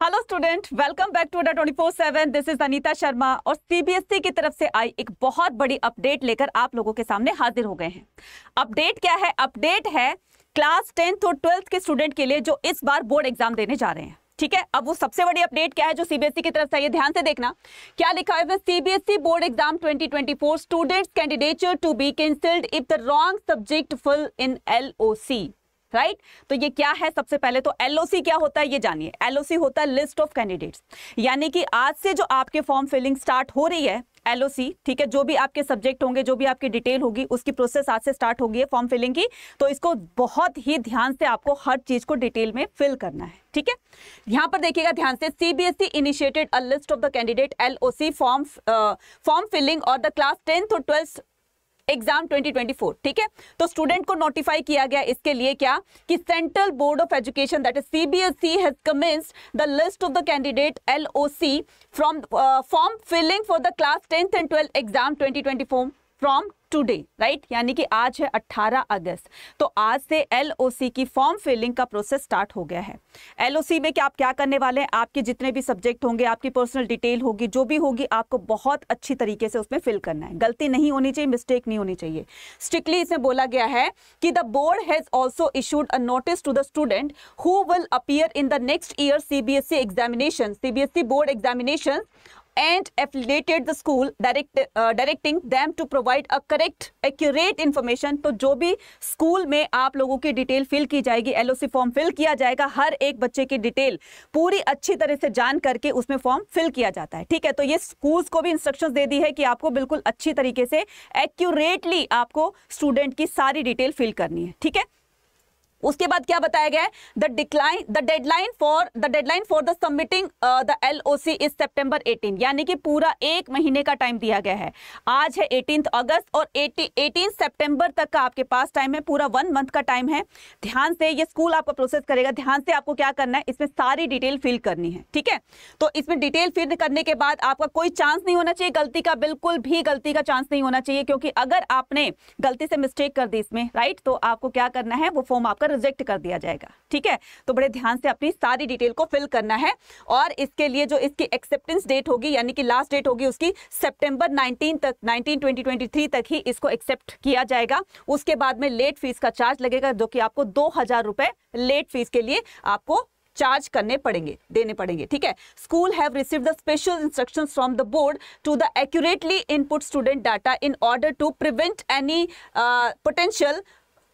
Hello student, welcome back to Adda 24/7। This is Anita Sharma और CBSE की तरफ से आई एक बहुत बड़ी अपडेट लेकर आप लोगों के सामने हाजिर हो गए हैं। अपडेट क्या है? अपडेट है क्लास 10th और 12th के स्टूडेंट के लिए जो इस बार बोर्ड एग्जाम देने जा रहे हैं। ठीक है, अब वो सबसे बड़ी अपडेट क्या है जो सीबीएसई की तरफ से, ये ध्यान से देखना क्या लिखा है। CBSE board exam 2024 students candidature to be cancelled if the wrong subject filled in LOC. Right तो ये क्या है? सबसे पहले तो एलओसी क्या होता है ये जानिए। एलओसी होता है लिस्ट ऑफ कैंडिडेट्स, यानी कि आज से जो आपके फॉर्म फिलिंग स्टार्ट हो रही है एलओसी, ठीक है, जो भी आपके सब्जेक्ट होंगे, जो भी आपकी डिटेल होगी, उसकी प्रोसेस आज से स्टार्ट होगी है फॉर्म फिलिंग की। तो इसको बहुत ही ध्यान से आपको हर चीज को डिटेल में फिल करना है। ठीक है, यहां पर देखिएगा ध्यान से। CBSE initiated a list of the candidate LOC form filling और द क्लास 10th और 12th एग्जाम 2024। ठीक है, तो स्टूडेंट को नोटिफाई किया गया इसके लिए क्या कि central board of education that is CBSE has commenced the list of the candidate LOC from form filling for the class 10th and 12th exam 2024 from today. Right, यानी कि आज है 18 अगस्त। तो आज से एलओसी की फॉर्म फिलिंग का process start हो गया है। एलओसी में क्या आप क्या करने वाले हैं, आपके जितने भी सब्जेक्ट होंगे, आपकी पर्सनल डिटेल होगी, जो भी होगी, आपको बहुत अच्छी तरीके से उसमें फिल करना है। गलती नहीं होनी चाहिए, मिस्टेक नहीं होनी चाहिए। स्ट्रिक्टली इसमें बोला गया है कि the board has also issued a notice to the student who will appear in the next year CBSE examination, CBSE board examination and affiliated the school directing them to provide a correct accurate information। तो जो भी school में आप लोगों की detail fill की जाएगी, LOC form fill किया जाएगा, हर एक बच्चे की डिटेल पूरी अच्छी तरह से जान करके उसमें फॉर्म फिल किया जाता है। ठीक है, तो ये स्कूल्स को भी इंस्ट्रक्शंस दे दी है कि आपको बिल्कुल अच्छी तरीके से एक्यूरेटली आपको स्टूडेंट की सारी डिटेल फिल करनी है। ठीक है, उसके बाद क्या बताया गया है? The deadline for the submitting the LOC is September 18, यानी कि पूरा एक महीने का टाइम दिया गया है। आज है 18 अगस्त और 18 सितंबर तक का आपके पास टाइम है, पूरा 1 मंथ का टाइम है। ध्यान से ये स्कूल आपका प्रोसेस करेगा, ध्यान से आपको क्या करना है, इसमें सारी डिटेल फिल करनी है। ठीक है, तो इसमें डिटेल फिल करने के बाद आपका कोई चांस नहीं होना चाहिए गलती का, बिल्कुल भी गलती का चांस नहीं होना चाहिए, क्योंकि अगर आपने गलती से मिस्टेक कर दी इसमें, राइट, तो आपको क्या करना है, वो फॉर्म आपका रिजेक्ट कर दिया जाएगा। ठीक है, तो बड़े ध्यान से अपनी सारी डिटेल को फिल करना है। और इसके लिए जो इसकी एक्सेप्टेंस डेट होगी, यानी कि लास्ट डेट होगी उसकी सितंबर 19 2023 तक ही इसको एक्सेप्ट किया जाएगा। उसके बाद में लेट फीस का चार्ज लगेगा, जो कि आपको 2000 रुपए लेट फीस के लिए आपको चार्ज करने पड़ेंगे, देने पड़ेंगे। ठीक है, school have received the special instructions from the board to the accurately input student data in order to prevent any potential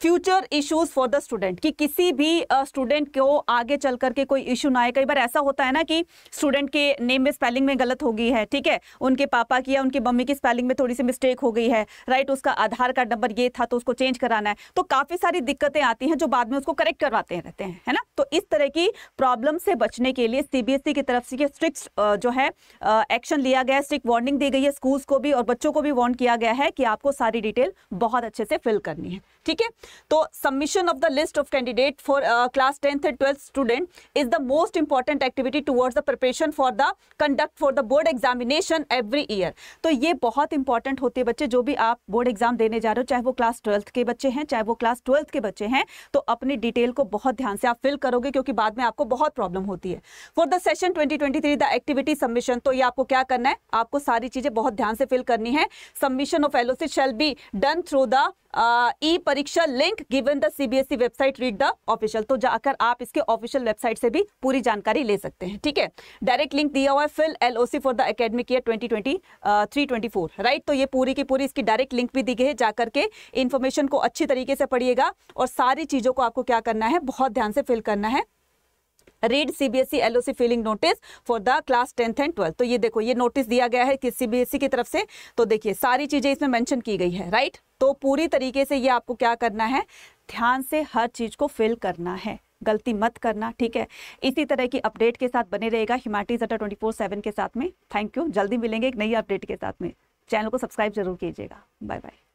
future issues for the student, कि किसी भी स्टूडेंट को आगे चल करके कोई इशू ना आए। कई बार ऐसा होता है ना कि स्टूडेंट के नेम में स्पेलिंग में गलत हो गई है, ठीक है, उनके पापा की या उनकी मम्मी की स्पेलिंग में थोड़ी सी मिस्टेक हो गई है, राइट, उसका आधार कार्ड नंबर ये था तो उसको चेंज कराना है, तो काफी सारी दिक्कतें आती हैं जो बाद में उसको करेक्ट करवाते रहते हैं, है ना। तो इस तरह की प्रॉब्लम से बचने के लिए सीबीएसई की तरफ से स्ट्रिक्ट जो है एक्शन लिया गया है, स्ट्रिक्ट वार्निंग दी गई है स्कूल्स को भी, और बच्चों को भी वार्न किया गया है कि आपको सारी डिटेल बहुत अच्छे से फिल करनी है। ठीक है, तो submission of the list of candidate for class 10th and 12th student is the most important activity towards the preparation for the conduct for the board examination every year. तो ये बहुत इंपॉर्टेंट होती है बच्चे, जो भी आप बोर्ड एग्जाम देने जा रहे हो, चाहे वो क्लास 12th के बच्चे हैं, चाहे वो क्लास 12th के बच्चे हैं, तो अपनी डिटेल को बहुत ध्यान से आप फिल करोगे, क्योंकि बाद में आपको बहुत प्रॉब्लम होती है। For the session 2023 the activity submission, तो ये आपको क्या करना है, आपको सारी चीजें बहुत ध्यान से फिल करनी है। Submission of LOC shall be done through the e परीक्षा link given the CBSE website, read the official. तो जाकर आप इसके ऑफिशियल वेबसाइट से भी पूरी जानकारी ले सकते हैं। ठीक है, डायरेक्ट लिंक दिया हुआ है, fill LOC for the academic year 2023-24, right. तो ये पूरी की पूरी इसकी डायरेक्ट लिंक भी दी गई है, जाकर के इन्फॉर्मेशन को अच्छी तरीके से पढ़िएगा और सारी चीजों को आपको क्या करना है, बहुत ध्यान से फिल करना है। Read CBSE LOC filling notice for the class 10th and 12th। तो ये देखो, ये नोटिस दिया गया है कि सीबीएसई की तरफ से, तो देखिए सारी चीजें इसमें मेंशन की गई है, राइट। तो पूरी तरीके से ये आपको क्या करना है, ध्यान से हर चीज को फिल करना है, गलती मत करना। ठीक है, इसी तरह की अपडेट के साथ बने रहेगा ह्यूमैनिटीज अड्डा 24/7 के साथ में। थैंक यू, जल्दी मिलेंगे एक नई अपडेट के साथ में। चैनल को सब्सक्राइब जरूर कीजिएगा। Bye bye.